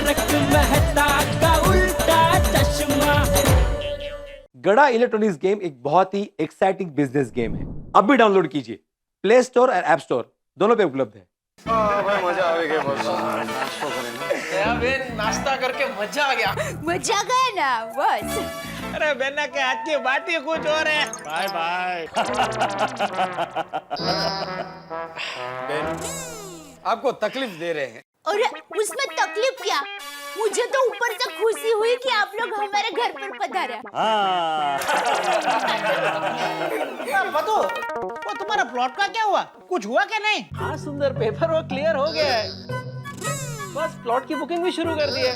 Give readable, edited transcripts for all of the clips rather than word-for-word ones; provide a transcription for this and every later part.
तारक मेहता का उल्टा चश्मा। गड़ा इलेक्ट्रॉनिक्स गेम एक बहुत ही एक्साइटिंग बिजनेस गेम है। अब भी डाउनलोड कीजिए, प्ले स्टोर और ऐप स्टोर दोनों पे उपलब्ध है। मजा आ गया बस। नाश्ता करके मजा आ गया। मजा गया ना बस। अरे बेना के हाथ की बात ही कुछ और है। Bye bye. बेन, आपको तकलीफ दे रहे हैं। और उसमें तकलीफ क्या? मुझे तो ऊपर से खुशी हुई कि आप लोग हमारे घर पर पधारे। बतो, वो तुम्हारा प्लॉट का क्या हुआ? कुछ हुआ क्या नहीं? हाँ सुंदर, पेपर वो क्लियर हो गया है। बस प्लॉट की बुकिंग भी शुरू कर दी है।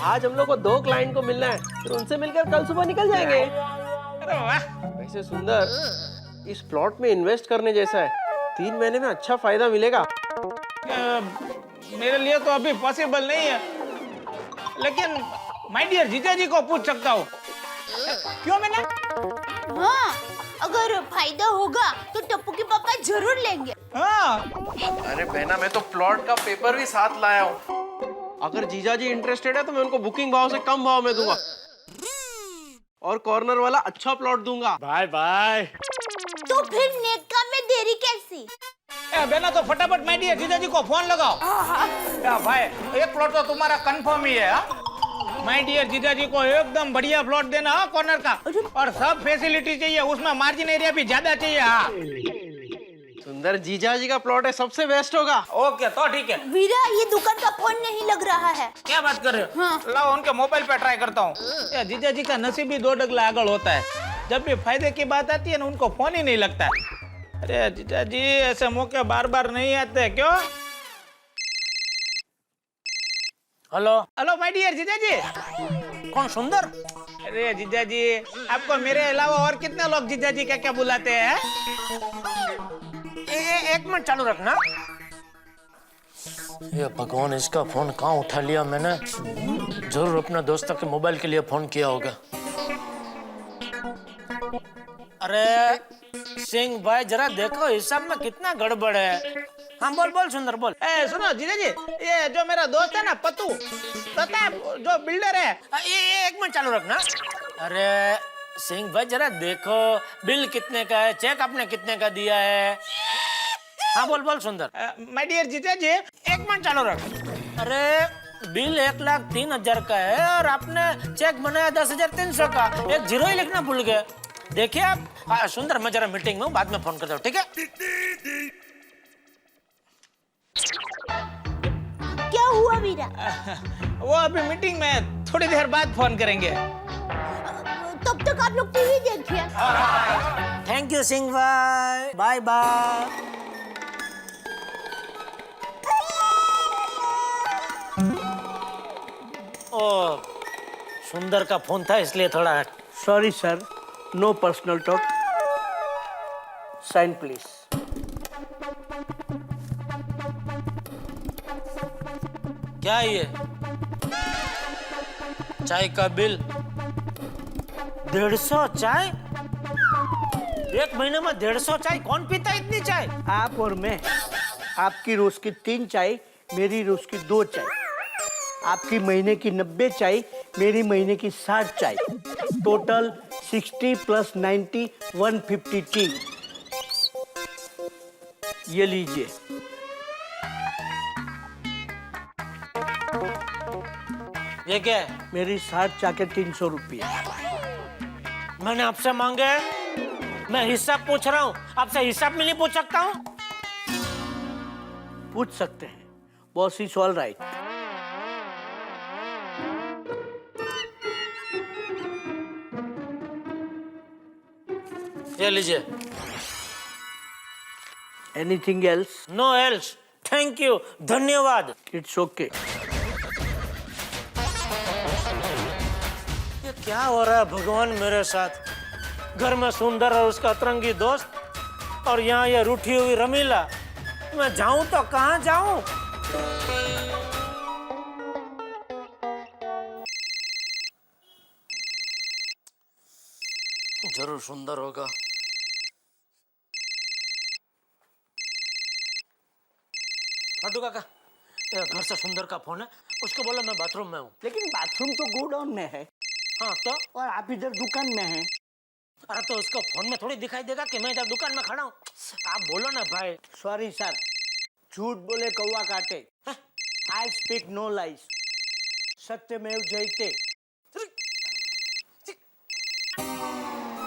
आज हम लोग को 2 क्लाइंट को मिलना है, फिर उनसे मिलकर कल सुबह निकल जाएंगे। अरे वाह! वैसे सुंदर, इस प्लॉट में इन्वेस्ट करने जैसा है। 3 महीने में अच्छा फायदा मिलेगा। मेरे लिए तो अभी पॉसिबल नहीं है, लेकिन माय डियर जीजा जी को पूछ सकता हूँ। क्यों मैंने? हाँ, अगर फायदा होगा तो टप्पू के पापा जरूर लेंगे। हाँ। अरे बहना, मैं तो प्लॉट का पेपर भी साथ लाया हूँ। अगर जीजा जी इंटरेस्टेड है तो मैं उनको बुकिंग भाव से कम भाव में दूंगा और कॉर्नर वाला अच्छा प्लॉट दूंगा। Bye bye. तो फिर नेका में देरी कैसी? बेना तो फटाफट माय डियर जीजा जी को फोन लगाओ। या भाई, एक प्लॉट तो तुम्हारा कंफर्म ही है। माय डियर जीजा जी को एकदम बढ़िया प्लॉट देना कॉर्नर का, और सब फैसिलिटी चाहिए, उसमें मार्जिन एरिया भी ज्यादा चाहिए। हाँ सुंदर, जीजा जी का प्लॉट है, सबसे बेस्ट होगा। ओके तो ठीक है। वीरा, ये दुकान का फोन नहीं लग रहा है। क्या बात कर रहे हो? हाँ। लाओ उनके मोबाइल पे ट्राई करता हूँ। जीजा जी का नसीब भी 2 डगला आगल होता है। जब भी फायदे की बात आती है ना, उनको फोन ही नहीं लगता। अरे जीजा जी, ऐसे मौके बार बार नहीं आते क्यों? हेलो हेलो माय डियर जीजा जी। कौन? सुंदर? अरे जीजा जी, आपको मेरे अलावा और कितने लोग जीजा जी क्या क्या बुलाते हैं? एक मिनट चालू रखना। ये भगवान, इसका फोन कहाँ उठा लिया मैंने। जरूर अपने दोस्तों के मोबाइल के लिए फोन किया होगा। अरे सिंह भाई, जरा देखो हिसाब में कितना गड़बड़ है। हाँ बोल बोल सुंदर बोल। सुनो जीजा जी, ये जो मेरा दोस्त है ना पत्तू, पता है जो बिल्डर है। ये 1 मिनट चालू रखना। अरे सिंह भाई, जरा देखो बिल कितने का है, चेक आपने कितने का दिया है। हाँ बोल बोल सुंदर। माय डियर जीजा जी, 1 मिनट चालू रख। अरे बिल 1,03,000 का है और आपने चेक बनाया 10,300 का। एक जीरो ही लिखना भूल गए। देखिए आप। हाँ सुंदर, मैं जरा मीटिंग में हूँ, बाद में फोन करता हूँ, ठीक है? क्या हुआ वीरा? वो अभी मीटिंग में, थोड़ी देर बाद फोन करेंगे। तब तक आप लोग टीवी देखिए। थैंक यू सिंह भाई, बाय बाय। ओ, सुंदर का फोन था इसलिए थोड़ा। Sorry sir, no personal talk. Sign please. क्या ये चाय का बिल? 150 चाय? 1 महीने में 150 चाय? कौन पीता है इतनी चाय? आप और मैं। आपकी रोज की 3 चाय, मेरी रोज की 2 चाय। आपकी महीने की 90 चाय, मेरी महीने की 60 चाय। Total 60 + 90 150 T. ये लीजिए। ये क्या है? मेरी 60 चाय के 300 रुपये। मैंने आपसे मांगे? मैं हिसाब पूछ रहा हूँ, आपसे हिसाब में नहीं पूछ सकता हूँ? पूछ सकते हैं, बॉस इज ऑल राइट। ये लीजिए। Anything else? No else, thank you, धन्यवाद। It's okay. ये क्या हो रहा है भगवान मेरे साथ? घर में सुंदर और उसका अतरंगी दोस्त, और यहाँ ये रूठी हुई रमीला। मैं जाऊं तो कहाँ जाऊं? जरूर सुंदर होगा। फट्टू काका, घर से सुंदर का फोन है, उसको बोलो मैं बाथरूम में हूँ। लेकिन बाथरूम तो गोडाउन में है हाँ तो और आप इधर दुकान में हैं। अरे तो उसको फोन में थोड़ी दिखाई देगा कि मैं इधर दुकान में खड़ा हूँ। आप बोलो ना भाई। सॉरी सर, झूठ बोले कौवा काटे। आई स्पीक नो लाइज, सत्यमेव जयते।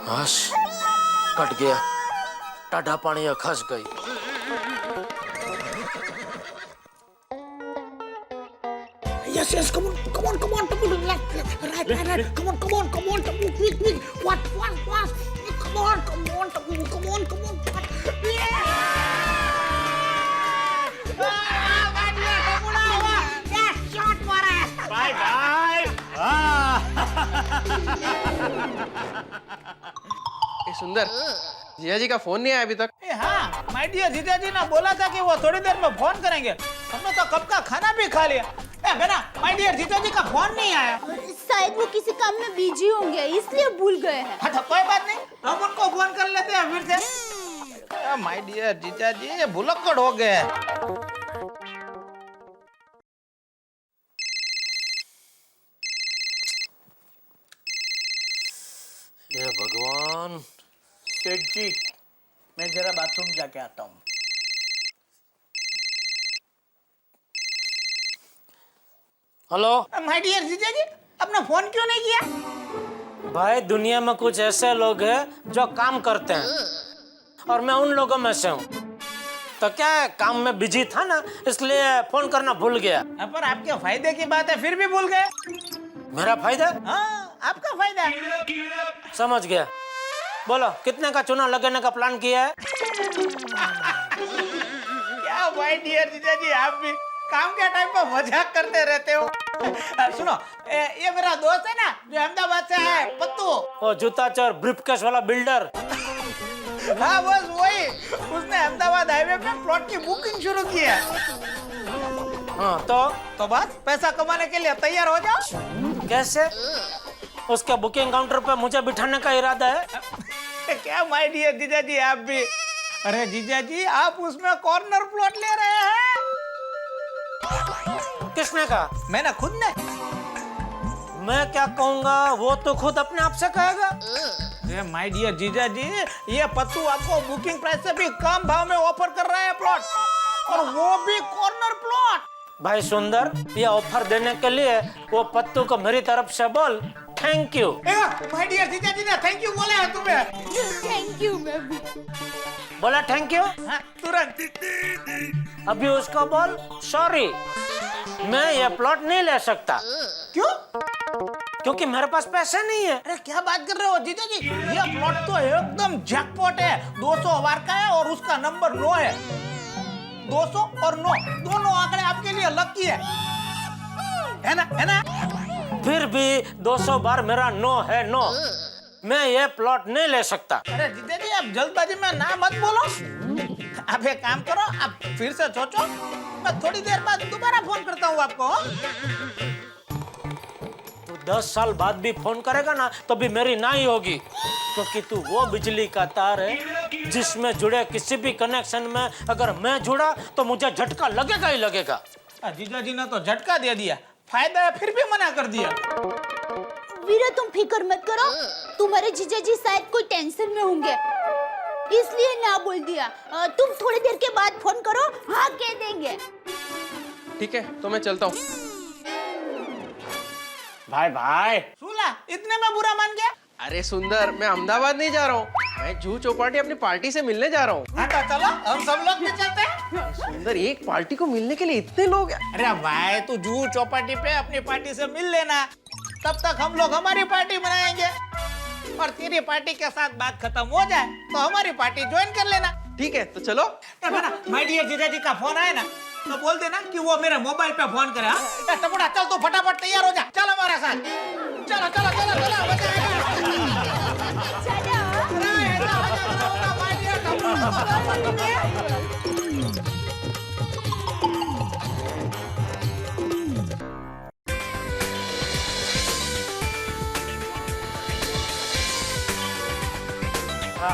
बस कट गया, टाढ़ा पानी खस गई। Yes, yes, come on, Tapu, right, come on, Tapu, quick, what, come on, Tapu, come on, ए सुंदर, जिया जी का फोन नहीं आया अभी तक। हाँ, माय डियर जीजा जी ने बोला था कि वो थोड़ी देर में फोन करेंगे। हमने तो कब का खाना भी खा लिया। बेना, माय डियर जीजा जी का फोन नहीं आया। शायद वो किसी काम में बिजी होंगे इसलिए भूल गए हैं। हाँ तो कोई बात नहीं, हम उनको फोन कर लेते हैं फिर से। माय डियर जीजा जी ये भुलक्कड़ हो गए। ये भगवान। सेठ जी, मैं जरा बाथरूम जाके आता हूँ। हेलो माय डियर जीजा जी, अपना फोन क्यों नहीं किया? भाई दुनिया में कुछ ऐसे लोग हैं जो काम करते हैं और मैं उन लोगों में से हूँ। तो क्या है, काम में बिजी था ना इसलिए फोन करना भूल गया। पर आपके फायदे की बात है फिर भी भूल गए। मेरा फायदा? हाँ, आपका फायदा। समझ गया। बोलो कितने का चूना लगाने का प्लान किया है? क्या माय डियर जीजा जी, आप भी काम के टाइम पर मजाक करते रहते हो। सुनो, ये मेरा दोस्त है ना जो अहमदाबाद से है, पत्तू। वो जूता चोर ब्रीफकेस वाला बिल्डर। हाँ बस वही, उसने अहमदाबाद हाईवे पे प्लॉट की बुकिंग शुरू की है। हाँ तो बस पैसा कमाने के लिए तैयार हो जाओ। कैसे? उसके बुकिंग काउंटर पे मुझे बिठाने का इरादा है? क्या माय डियर जीजा जी, आप भी। अरे जीजा जी, आप उसमें कॉर्नर प्लॉट ले रहे हैं। किसने कहा? मैंने खुद ने। मैं क्या कहूँगा वो तो खुद अपने आप से कहेगा। माय डियर जीजा जी, ये पत्तू आपको बुकिंग प्राइस से भी कम भाव में ऑफर कर रहा है प्लॉट, और वो भी कॉर्नर प्लॉट। भाई सुंदर, ये ऑफर देने के लिए वो पत्तू को मेरी तरफ से बोल थैंक यू। माय डियर जीजा जी ने थैंक यू बोला है तुम्हें। थैंक यू मैं भी। बोला थैंक यू? हाँ, तुरंत। अभी उसको बोल सॉरी, मैं ये प्लॉट नहीं ले सकता। क्यों? क्योंकि मेरे पास पैसे नहीं है। अरे क्या बात कर रहे हो जीजा जी, ये प्लॉट तो एकदम जैकपॉट है। 200 ओवर का है और उसका नंबर 9 है। 200 और 9 दोनों आंकड़े आपके लिए लकी है ना? फिर भी 200 बार मेरा नो है नो। मैं ये प्लॉट नहीं ले सकता। अरे जीजा जी, आप जल्दबाजी में ना मत बोलो। आप एक काम करो, आप फिर से सोचो। मैं थोड़ी देर बाद दोबारा फोन करता हूँ आपको। तू 10 साल बाद भी फोन करेगा ना तो भी मेरी ना ही होगी, क्योंकि तू वो बिजली का तार है जिसमें जुड़े किसी भी कनेक्शन में अगर मैं जुड़ा तो मुझे झटका लगेगा ही लगेगा। जीजा जी ने तो झटका दे दिया, फायदा है फिर भी मना कर दिया। वीरा तुम फिक्र मत करो, तुम्हारे जीजा जी शायद कोई टेंशन में होंगे इसलिए ना बोल दिया। तुम थोड़ी देर के बाद फोन करो, हाँ कह देंगे। ठीक है, तो मैं चलता हूँ। भाई सुला, इतने में बुरा मान गया? अरे सुंदर, मैं अहमदाबाद नहीं जा रहा हूँ, मैं जूह चौपाटी अपनी पार्टी से मिलने जा रहा हूँ। हाँ तो चलो, हम सब लोग भी चलते हैं। सुंदर, एक पार्टी को मिलने के लिए इतने लोग हैं। अरे भाई, तू जूह चौपाटी पे अपनी पार्टी से मिल लेना, तब तक हम लोग हमारी पार्टी बनाएंगे, और तेरी पार्टी के साथ बात खत्म हो जाए तो हमारी पार्टी ज्वाइन कर लेना। ठीक है, तो चलो। माय डियर जीजा जी का फोन आए ना तो बोल देना कि वो मेरे मोबाइल पे फोन करे। हाँ टपुड़ा, चल तू फटाफट तैयार हो जा, चल हमारे साथ। चलो चलो चलो चलो, मजा आएगा।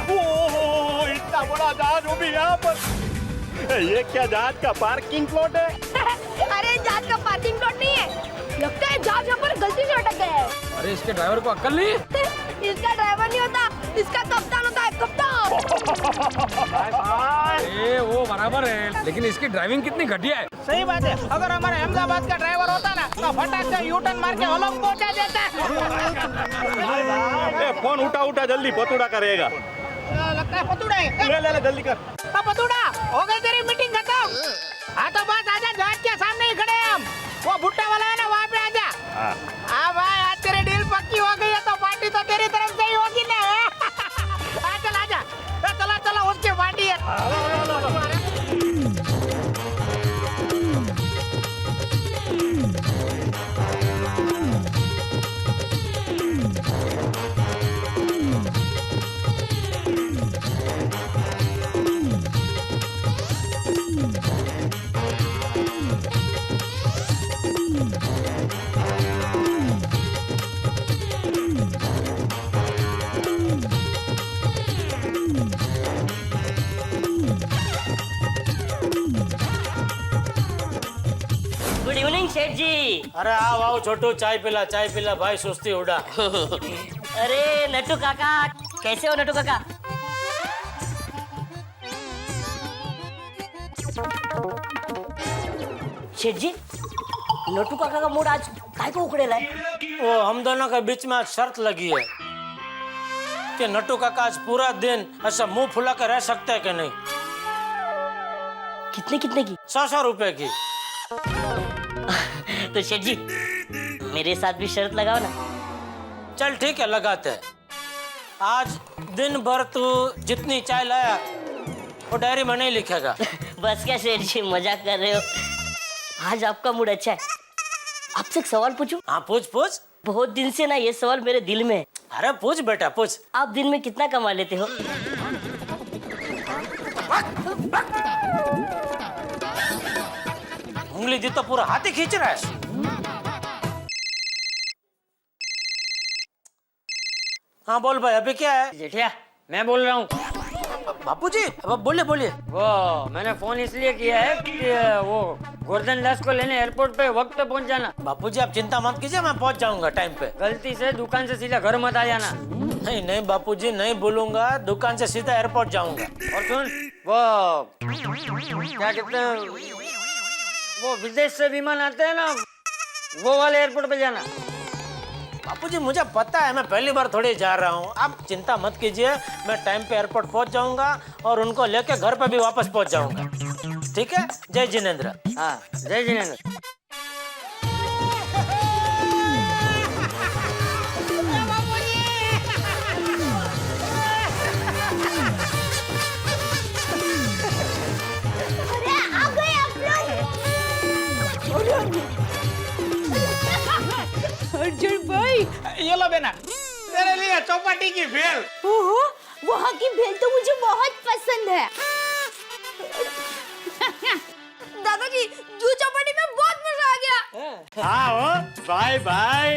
ओह, इतना बड़ा जहाज वो भी यहाँ पर। ये क्या जहाज का पार्किंग प्लॉट है? अरे अहमदाबाद का पार्किंग प्लॉट नहीं है। लगता है जहाज यहाँ पर गलती से अटक गया है। अरे इसके ड्राइवर को अक्ल नहीं है। इसका ड्राइवर नहीं होता, इसका कप्तान होता है, कप्तान। अरे वो बराबर है, लेकिन इसकी ड्राइविंग कितनी घटिया है। सही बात है, अगर हमारे अहमदाबाद का ड्राइवर होता ना तो फटाक से यू टर्न मार के होलम पहुंचा देता। फोन उठा जल्दी, पतूड़ा करेगा। लगता है पतूड़ा है। ले जल्दी कर। पतूड़ा, हो गई तेरी मीटिंग खत्म। हाँ तो बस आजा, जहाज के सामने ही खड़े हैं हम। वो भुट्टा वाला है ना, वहाँ पे आजा। हाँ भाई, आज तेरी डील पक्की हो गई है तो पार्टी तो तेरी तरफ से ही होगी ना। चल आजा, चला उसकी पार्टी है। गुड इवनिंग सेठ जी। अरे आओ आओ छोटू, चाय पिला भाई, सुस्ती उड़ा। अरे नट्टू काका, कैसे हो नट्टू काका? सेठ जी, नट्टू काका का मूड आज काय को उखड़ेला है? वो हम दोनों के बीच में आज शर्त लगी है कि नट्टू काका आज पूरा दिन ऐसा मुंह फुला कर रह सकते हैं कि नहीं। कितने की? 100 रुपए की। तो सेठ जी, मेरे साथ भी शर्त लगाओ ना। चल ठीक है, लगाते हैं। आज दिन भर तू जितनी चाय लाया वो डायरी में नहीं लिखेगा। बस क्या सेठ जी, मजाक कर रहे हो? आज आपका मूड अच्छा है। आपसे एक सवाल पूछूं? हाँ पूछ। बहुत दिन से ना ये सवाल मेरे दिल में है। अरे पूछ बेटा पूछ। आप दिन में कितना कमा लेते हो? उंगली दी तो पूरा हाथ ही खींच रहा है। हाँ बोल भाई, अभी क्या है? जेठिया, मैं बोल रहा हूँ। बापूजी, अब बोलिए। वो मैंने फोन इसलिए किया है कि वो गोवर्धन दास को लेने एयरपोर्ट पे वक्त पे पहुंच जाना। बापूजी आप चिंता मत कीजिए, मैं पहुंच जाऊंगा टाइम पे। गलती से दुकान से सीधा घर मत आ जाना। नहीं बापूजी, नहीं बोलूंगा, दुकान से सीधा एयरपोर्ट जाऊंगा। और सुन, वो क्या कहते हैं, वो विदेश से विमान आते हैं ना, वो वाले एयरपोर्ट पे जाना। बापूजी मुझे पता है, मैं पहली बार थोड़ी जा रहा हूँ, आप चिंता मत कीजिए, मैं टाइम पे एयरपोर्ट पहुंच जाऊंगा और उनको लेके घर पे भी वापस पहुंच जाऊंगा। ठीक है, जय जिनेंद्र। हाँ, जय जिनेंद्र। अरे आ गए आप लोग। अर्जुन भाई, ये लो बेना, तेरे लिए चौपाटी की भेल। ओहो, वहाँ की भेल तो मुझे बहुत पसंद है। दादाजी, जू चौपाटी में बहुत मजा आ गया। हाँ बाय बाय।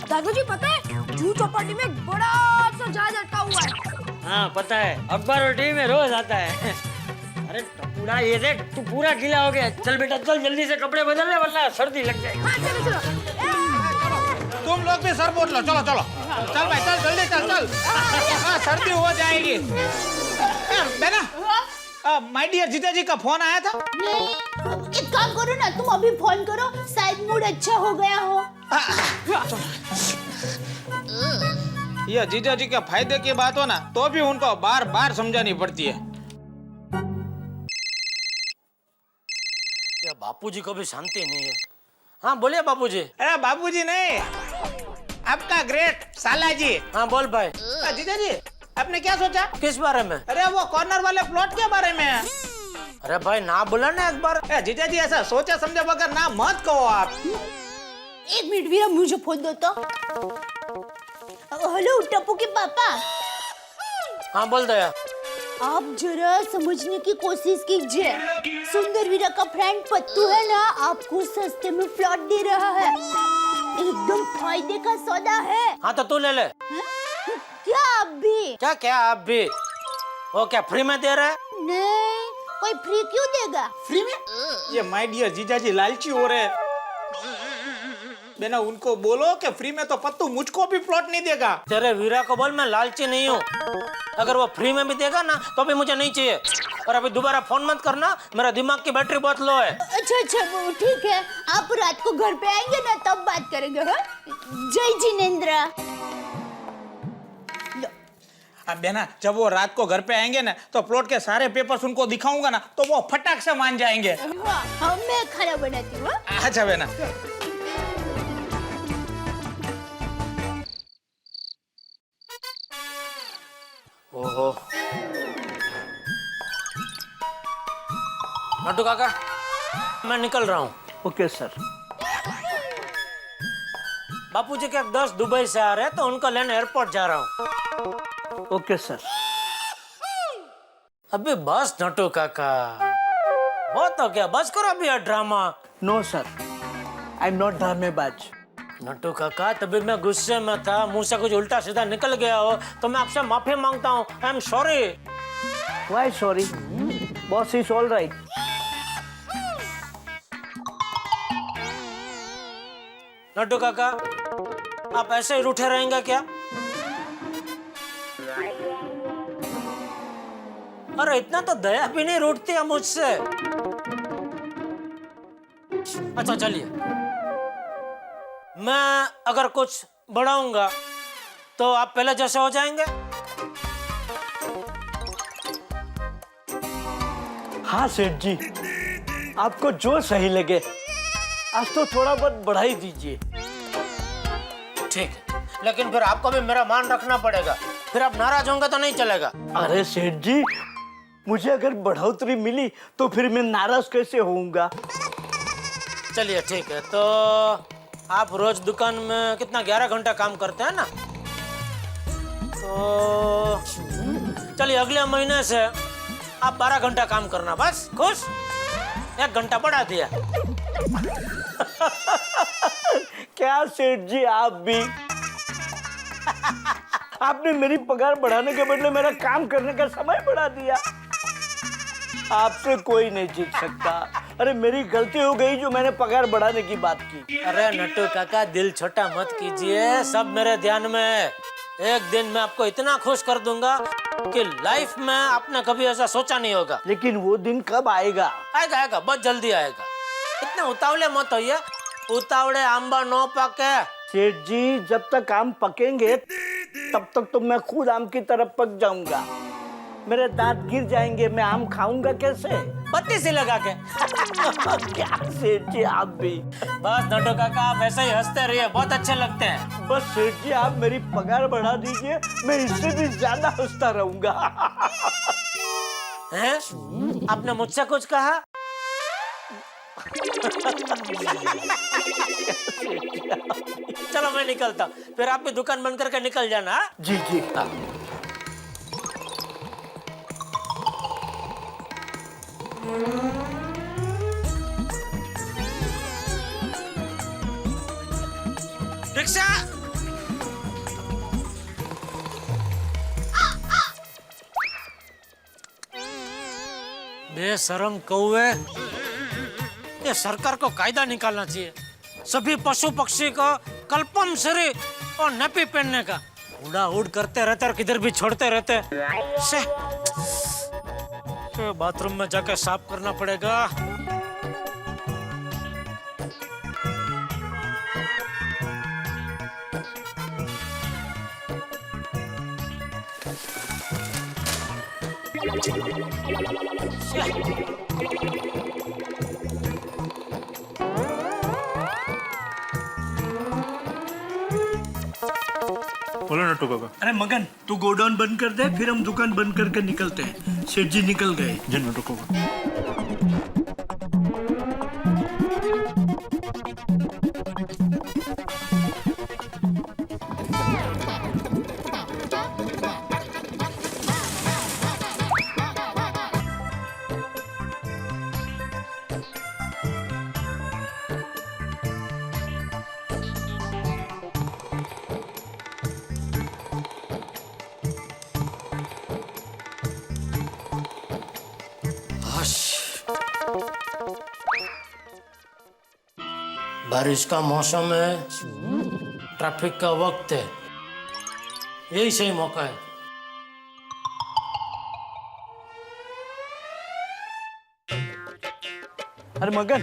दादाजी पता है, जू चौपाटी में एक बड़ा सा जहाज अटका हुआ है। हाँ पता है, अखबार और टीवी में रोज आता है। अरे टपुड़ा, ये देख, तू पूरा गीला हो गया। चल बेटा चल, जल्दी से कपड़े बदल ले वरना सर्दी लग जाएगी। हाँ चलो। तुम लोग भी सर बोल लो, चलो चल भाई, चल जल्दी चल। हाँ, सर्दी हो जाएगी। बेना, माय डियर जीजा जी का फोन आया था। नहीं, एक काम करो ना, तुम अभी फोन करो, शायद मूड अच्छा हो गया हो। ये जीजा जी के फायदे की बात हो ना तो भी उनको बार बार समझानी पड़ती है। क्या बापूजी को भी शांति नहीं है। हाँ बोलिए बापूजी। अरे बाबूजी नहीं, आपका ग्रेट साला जी। हाँ बोल भाई। जीजा जी, आपने क्या सोचा? किस बारे में? अरे वो कॉर्नर वाले प्लॉट के बारे में। अरे भाई ना बोला ना एक बार। जीजा जी ऐसा सोचा समझे बगैर ना मत कहो आप। एक मिनट वीरा, मुझे फोन दो तो। हेलो टप्पू के पापा। हाँ बोल दया। आप जरा समझने की कोशिश कीजिए, सुंदर वीरा का फ्रेंड पत्तू है ना, आपको सस्ते में प्लॉट दे रहा है, एकदम फायदे का सौदा है। हाँ तो तू ले ले। क्या आप भी? क्या आप भी? वो क्या फ्री में दे रहा है? नहीं, कोई फ्री क्यों देगा? फ्री में? ये माय डियर जीजाजी लालची हो रहे हैं। बेना उनको बोलो कि फ्री में तो पत्तू मुझको भी प्लॉट नहीं देगा। तेरे वीरा को बोल मैं लालची नहीं हूँ। अगर वो फ्री में भी देगा ना तो भी मुझे नहीं चाहिए। और अभी दोबारा फोन मत करना, मेरा दिमाग की बैटरी बहुत लो है। अच्छा वो ठीक है, आप रात को घर पे आएंगे ना तब बात करेंगे। हाँ? जय जिनेंद्र। अब बेना जब वो रात को घर पे आएंगे ना तो प्लॉट के सारे पेपर्स उनको दिखाऊंगा ना तो वो फटाक से मान जाएंगे। हाँ, मैं खाना बनाती हूँ। अच्छा बेना। ओहो नट्टू काका, मैं निकल रहा हूँ। Okay sir. बापूजी के 10 दुबई से आ रहे हैं तो उनको लेने एयरपोर्ट जा रहा हूँ। Okay sir. अभी बस नट्टू काका, वो तो क्या बस करो अभी यार drama. No sir, I am not ड्रामेबाज। नट्टू काका तभी मैं गुस्से में था, मुंह से कुछ उल्टा सीधा निकल गया हो तो मैं आपसे माफी मांगता हूँ। I am sorry. Why sorry? Boss is all right. Nattu काका आप ऐसे ही रूठे रहेंगे क्या? अरे इतना तो दया भी नहीं रूठती है मुझसे। अच्छा चलिए, मैं अगर कुछ बढ़ाऊंगा तो आप पहले जैसे हो जाएंगे। हाँ सेठ जी, आपको जो सही लगे। आज तो थोड़ा बहुत बढ़ाई दीजिए। ठीक है, लेकिन फिर आपको भी मेरा मान रखना पड़ेगा। फिर आप नाराज होंगे तो नहीं चलेगा। अरे सेठ जी, मुझे अगर बढ़ोतरी मिली तो फिर मैं नाराज कैसे होऊंगा? चलिए ठीक है, तो आप रोज दुकान में कितना 11 घंटा काम करते हैं ना, तो चलिए अगले महीने से आप 12 घंटा काम करना। बस खुश? 1 घंटा बढ़ा दिया। क्या सेठ जी आप भी? आपने मेरी पगार बढ़ाने के बदले मेरा काम करने का समय बढ़ा दिया। आपसे कोई नहीं जीत सकता। अरे मेरी गलती हो गई जो मैंने पगार बढ़ाने की बात की। अरे नट्टू काका दिल छोटा मत कीजिए, सब मेरे ध्यान में है। एक दिन मैं आपको इतना खुश कर दूंगा कि लाइफ में आपने कभी ऐसा सोचा नहीं होगा। लेकिन वो दिन कब आएगा? आएगा आएगा, बहुत जल्दी आएगा। इतने उतावले मत होइए, उतावले आंबा नो पके। सेठ जी, जब तक आम पकेंगे तब तक तो मैं खुद आम की तरफ पक जाऊंगा। मेरे दांत गिर जाएंगे, मैं आम खाऊंगा कैसे? पत्ती सी लगा के। क्या सेठ जी आप भी? बस नट्टू काका आप ऐसे ही हंसते रहिए, बहुत अच्छे लगते हैं। बस सेठ जी आप मेरी पगार बढ़ा दीजिए, मैं इससे भी ज्यादा हंसता रहूंगा। हैं? आपने मुझसे कुछ कहा? चलो मैं निकलता, फिर आप भी दुकान बंद करके निकल जाना। जी जी। रिक्शा। बेशरम कौवे, ये सरकार को कायदा निकालना चाहिए। सभी पशु पक्षी को कल्पमसरी और नपी पहनने का। उड़ा उड़ करते रहते और किधर भी छोड़ते रहते। बाथरूम में जाकर साफ करना पड़ेगा। बोलो नट्टू काका। अरे मगन, तू गोडाउन बंद कर दे, फिर हम दुकान बंद करके निकलते हैं। सेठ जी निकल गए। जी नट्टू काका। बारिश का मौसम है, ट्रैफिक का वक्त है, यही सही मौका है। अरे मगन,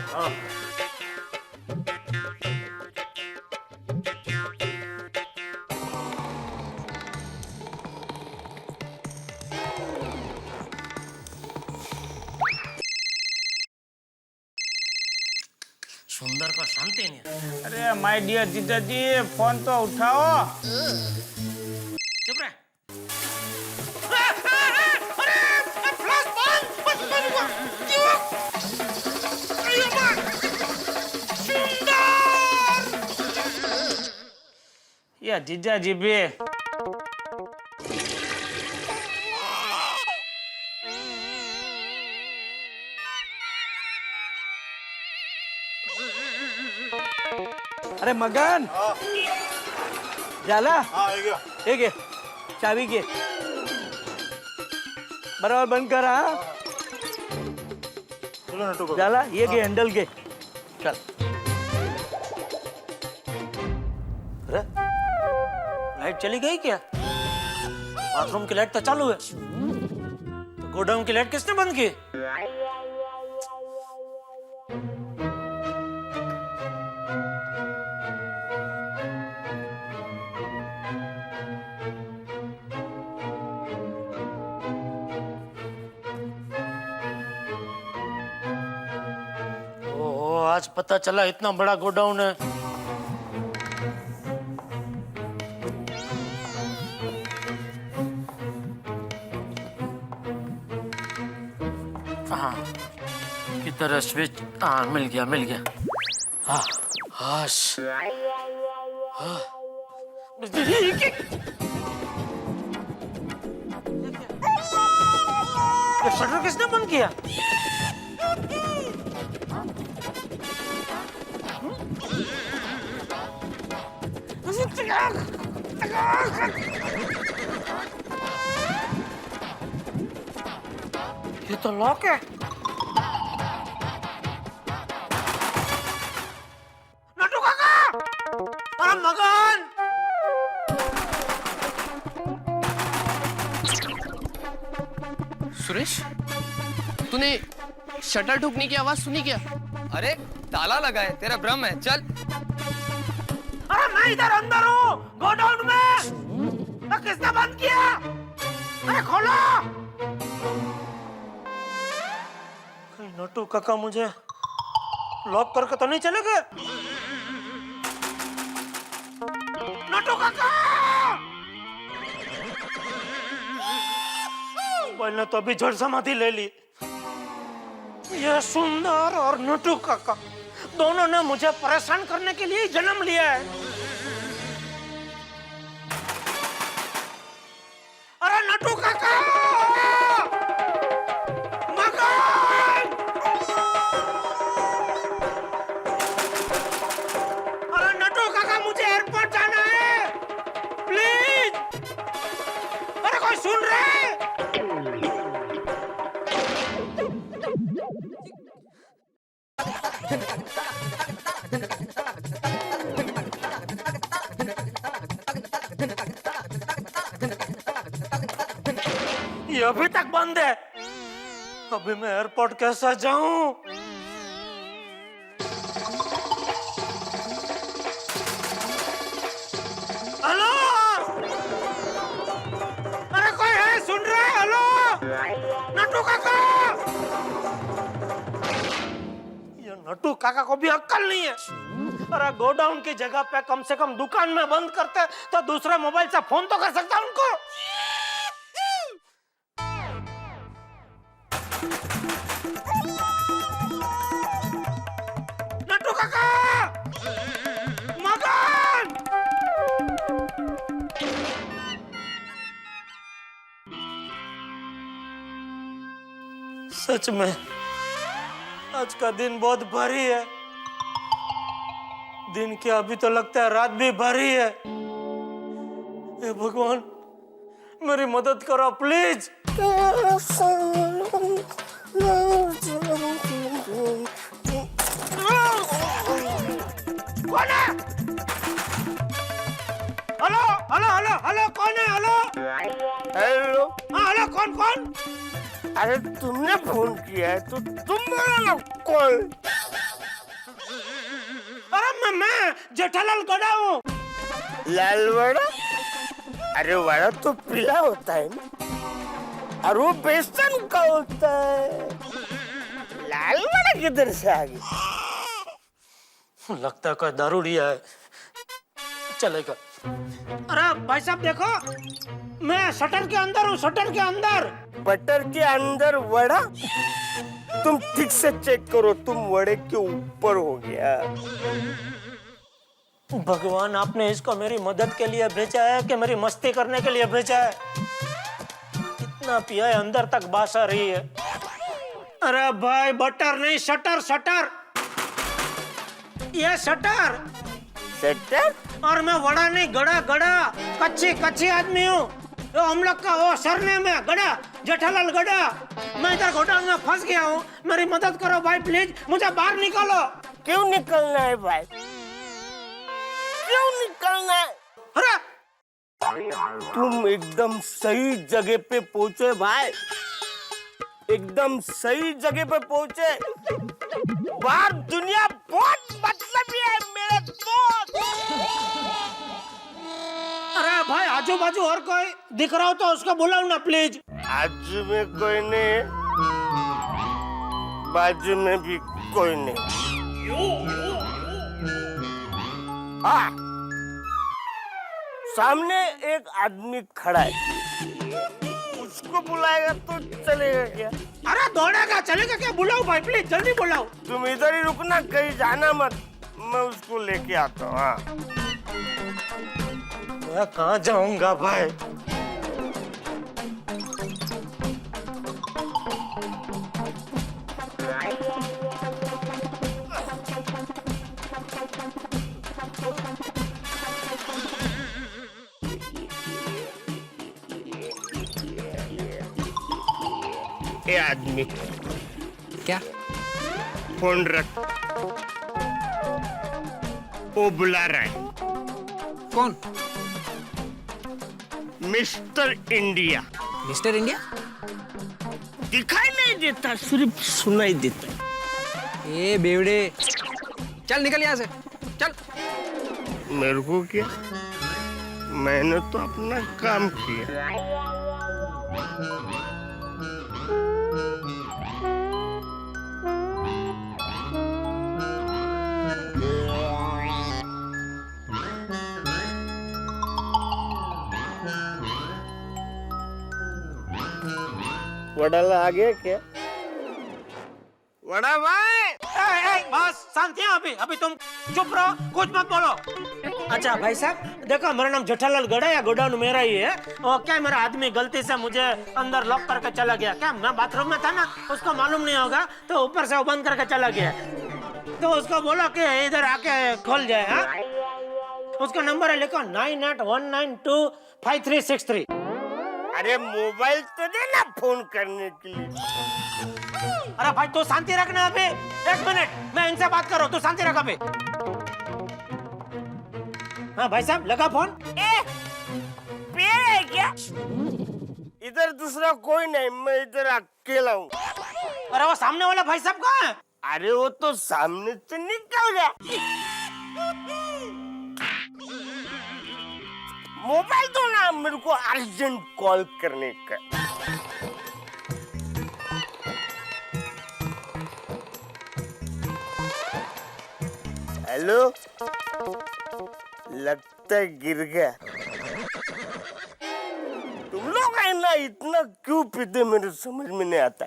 सुंदर का शांति नहीं है। अरे माय डियर जीजा जी, फोन तो उठाओ। चुप रहे। या जीजा जी भी अरे मगन, जाला ये घे, चाबी घे, बराबर बंद कर। हाँ बोलो नट्टू काका। जाला ये घे, हैंडल घे, चल। अरे लाइट चली गई क्या? बाथरूम की लाइट तो चालू है, तो गोडाउन की लाइट किसने बंद की? ओहो, आज पता चला इतना बड़ा गोडाउन है। हाँ, किधर है स्विच? हाँ, मिल गया मिल गया। हाँ, हाश। हाँ। ये शटर किसने बंद किया? ये तो लॉक है। नट्टू काका! अरे मगन! सुरेश, तूने शटर ठोकने की आवाज सुनी क्या? अरे ताला लगा है, तेरा भ्रम है, चल। अरे मैं इधर अंदर हूँ, गोडाउन में। तो किसने बंद किया? अरे खोलो! कहीं नट्टू काका मुझे लॉक करके तो नहीं चले गए? नट्टू काका! मोबाइल ने तो अभी जड़ समाधि ले ली। ये सुंदर और नट्टू काका दोनों ने मुझे परेशान करने के लिए जन्म लिया है। अरे नट्टू काका! मगन! अरे नट्टू काका, मुझे एयरपोर्ट जाना है, प्लीज। अरे कोई सुन रहे हैं? ये अभी तक बंद है। अभी मैं एयरपोर्ट कैसे जाऊं? हेलो? अरे कोई है, सुन रहा है? हेलो नट्टू काका! ये नट्टू काका को भी अक्ल नहीं है। अरे गोडाउन की जगह पे कम से कम दुकान में बंद करते तो दूसरे मोबाइल से फोन तो कर सकता उनको। नट्टू काका! मगन! सच में आज का दिन बहुत भारी है। दिन क्या, अभी तो लगता है रात भी भारी है। हे भगवान, मेरी मदद करो प्लीज। कौन कौन? अरे तुमने फोन किया है तो तुम बोलो ना कौन? अरे मैं जेठालाल गड़ा हूँ। लाल वड़ा? अरे वड़ा तो पीला होता है ना, और वो बेसन का होता है। लाल वड़ा किधर से आ गया? लगता है कोई दारू लिया है, चलेगा। अरे भाई साहब देखो, मैं शटर के अंदर हूँ, शटर के अंदर। बटर के अंदर वड़ा? तुम ठीक से चेक करो, तुम वड़े के ऊपर हो गया। भगवान, आपने इसको मेरी मदद के लिए भेजा है कि मेरी मस्ती करने के लिए भेजा है? कितना पिया है, अंदर तक बास आ रही है। अरे भाई बटर नहीं, शटर शटर, ये शटर। शटर? और मैं वड़ा नहीं, गड़ा गड़ा, कच्ची कच्ची आदमी हूँ। तो हम लोग का वो सरनेम है गड़ा, जेठालाल गड़ा। मैं इधर गोडाउन में फंस गया हूँ, मेरी मदद करो भाई प्लीज, मुझे बाहर निकालो। क्यों निकलना है भाई? क्यों निकलना है? अरे तुम एकदम सही जगह पे पहुंचे भाई, एकदम सही जगह पे पहुंचे। बाहर दुनिया बहुत मतलबी है मेरे दोस्त। अरे भाई आजू बाजू और कोई दिख रहा हो तो उसको बुलाओ ना प्लीज। आजू में कोई नहीं, बाजू में भी कोई नहीं। हाँ, सामने एक आदमी खड़ा है, उसको बुलाएगा तो चलेगा क्या? अरे दौड़ेगा, चलेगा क्या? बुलाओ भाई प्लीज, जल्दी बुलाओ। तुम इधर ही रुकना, कहीं जाना मत, मैं उसको लेके आता हूँ। हाँ, मैं कहाँ जाऊंगा भाई? ये आदमी क्या? फोन रख, वो बुला रहा है। कौन? Mister India. Mister India? दिखाई नहीं देता, सिर्फ सुनाई देता। ए बेवड़े, चल निकल यहाँ से, चल। मेरे को क्या? मैंने तो अपना काम किया। वडाला आ गया क्या? वड़ा भाई! बस शांति है अभी, अभी तुम चुप रहो, कुछ मत बोलो। अच्छा भाई साहब देखो, मेरा नाम जेठालाल गड़ा है, गोडाउन मेरा ही है। और क्या मेरा आदमी गलती से मुझे अंदर लॉक करके चला गया क्या? मैं बाथरूम में था ना, उसको मालूम नहीं होगा, तो ऊपर से वो बंद करके चला गया। तो उसको बोलो कि इधर आके खोल जाए। हाँ, उसका नंबर है, लिखो 9819253363। अरे मोबाइल तो देना फोन करने के लिए। अरे भाई तू शांति रखना अभी, एक मिनट, मैं इनसे बात करूं, तू शांति रख अभी। हाँ भाई साहब लगा फोन। पेड़ है क्या? इधर दूसरा कोई नहीं, मैं इधर अकेला हूँ। अरे वो सामने वाला भाई साहब कहाँ है? अरे वो तो सामने से निकल गया। मोबाइल दो ना, मेरे को अर्जेंट कॉल करने का। हेलो, लगता है गिर गया। तुम लोग है ना, इतना क्यों पीते मेरे समझ में नहीं आता।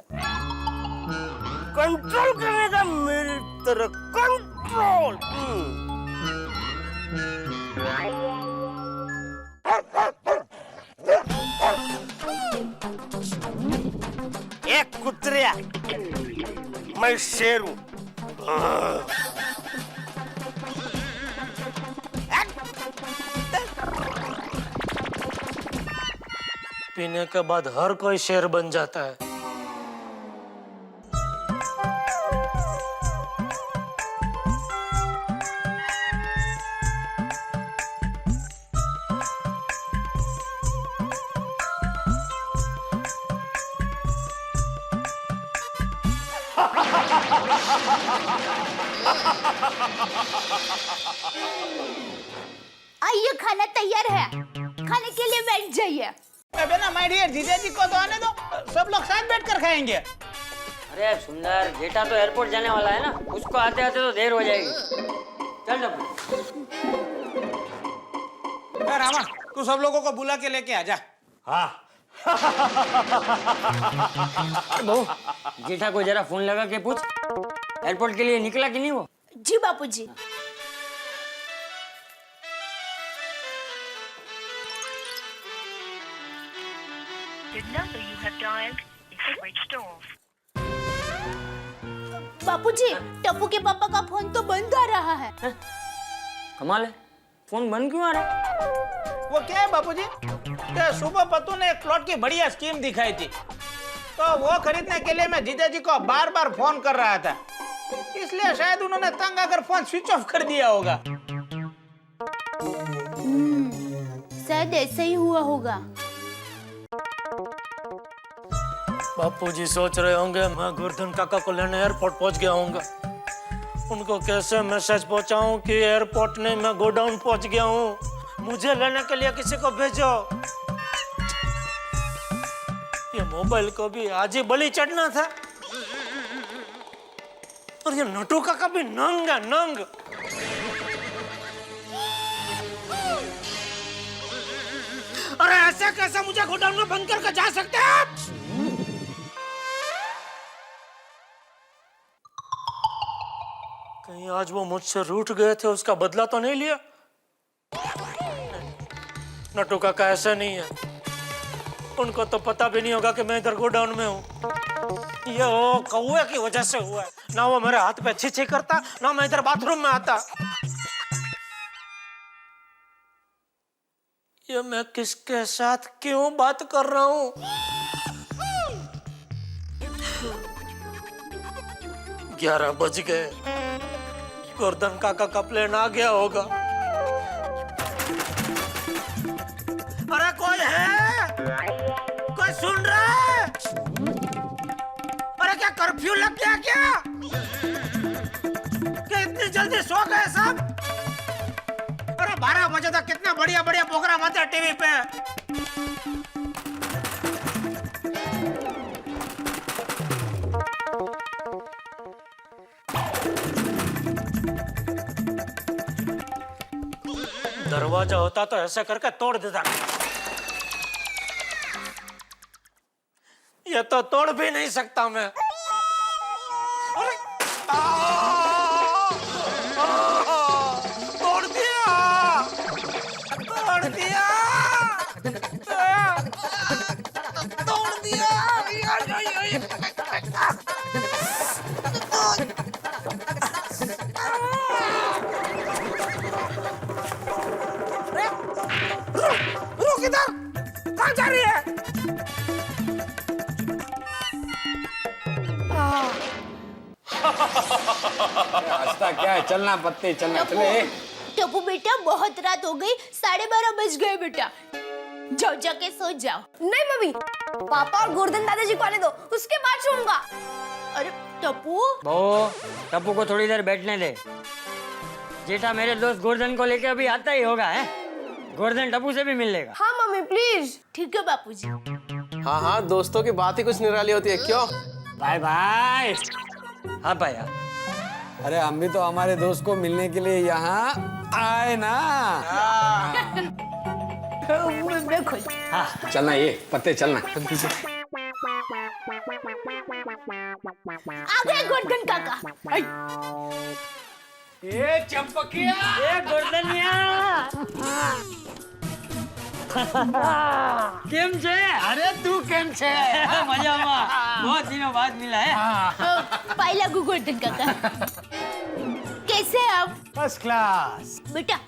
कंट्रोल करने का मेरी तरह कंट्रोल। एक कुतरिया, मैं शेर हूँ। पीने के बाद हर कोई शेर बन जाता है। आइए, खाना तैयार है, खाने के लिए बैठ जाइए। अबे ना माय डियर, जीजा जी को तो आने दो, सब लोग साथ बैठकर खाएंगे। अरे सुंदर, जेठा तो एयरपोर्ट जाने वाला है ना, उसको आते आते तो देर हो जाएगी। चल टप्पू। रामा, तू सब लोगों को बुला के लेके आ जा। हाँ। बहू, जेठा को जरा फोन लगा के पूछ, एयरपोर्ट के लिए निकला कि नहीं वो? जी बापूजी। बापूजी, टप्पू के पापा का फोन तो बंद आ रहा है। कमाल है, फोन बंद क्यों आ रहा है? वो क्या है बापूजी, सुबह पत्तू ने एक प्लॉट की बढ़िया स्कीम दिखाई थी, तो वो खरीदने के लिए मैं जीजा जी को बार बार फोन कर रहा था, इसलिए शायद उन्होंने तंग आकर फोन स्विच ऑफ कर दिया होगा। शायद ऐसा ही हुआ होगा। बापूजी सोच रहे होंगे मैं गोवर्धन काका को लेने एयरपोर्ट पहुंच गया हूँगा। उनको कैसे मैसेज पहुंचाऊं कि एयरपोर्ट नहीं, मैं गोडाउन पहुंच गया हूँ, मुझे लेने के लिए किसी को भेजो। ये मोबाइल को भी आज ही बलि चढ़ना था, और ये नटू काका भी नंग है, नंग। अरे ऐसे कैसे मुझे गोडाउन में बंद करके जा सकते हैं आप? कहीं आज वो मुझसे रूठ गए थे, उसका बदला तो नहीं लिया? नटू काका ऐसा नहीं है, उनको तो पता भी नहीं होगा कि मैं इधर गोडाउन में हूँ। ये वो कौवे की वजह से हुआ है, ना वो मेरे हाथ पे छी छी करता, ना मैं इधर बाथरूम में आता। ये मैं किसके साथ क्यों बात कर रहा हूँ? ग्यारह बज गए, गोवर्धन काका का प्लेन आ गया होगा। अरे कोई है? कोई सुन रहा है? अरे क्या कर्फ्यू लग गया क्या? क्या इतनी जल्दी सो गए सब? अरे 12 बजे तक कितना बढ़िया बढ़िया प्रोग्राम आता है टीवी पे। दरवाजा होता तो ऐसा करके तोड़ देता, ये तो तोड़ भी नहीं सकता मैं। अरे तोड़ दिया, तोड़ दिया, तोड़ दिया। रुक इधर, कहाँ जा रही है? रास्ता क्या है, चलना पत्ते, चलना चले। टप्पू बेटा, बहुत रात हो गई, 12:30 बज गए बेटा, जाओ जाके सो जाओ। नहीं मम्मी, पापा और गोवर्धन दादाजी को आने दो, उसके बाद सोऊंगा। अरे टप्पू, बहू, टप्पू को थोड़ी देर बैठने दे। जेठा मेरे दोस्त गोवर्धन को लेके अभी आता ही होगा, है? गोवर्धन टप्पू से भी मिल लेगा। हाँ मम्मी प्लीज। ठीक है बापूजी। हाँ हाँ, दोस्तों की बात ही कुछ निराली होती है, क्यों? Bye bye. हाँ भैया। अरे हम भी तो हमारे दोस्त को मिलने के लिए यहाँ आए ना। हाँ। चलना, ये पत्ते चलना। आ गए गोवर्धन काका। ये चंपकिया, ये गोवर्धनिया। केम छे? अरे तू केम छे? मजामा, बहुत दिनों बाद मिला है। पहला गोवर्धन काका, कैसे हैं आप? First class. बेटा,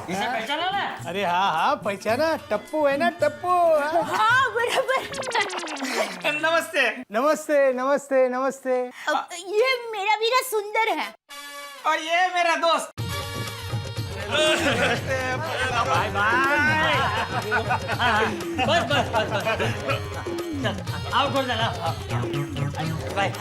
इसे पहचाना ना? अरे हाँ हाँ पहचाना, टप्पू है ना, टप्पू। हाँ बराबर। नमस्ते। नमस्ते नमस्ते नमस्ते। अब ये मेरा वीरा सुंदर है, और ये मेरा दोस्त। Bye bye. बस बस बस बस। चल आओ गोवर्धन आओ बाय।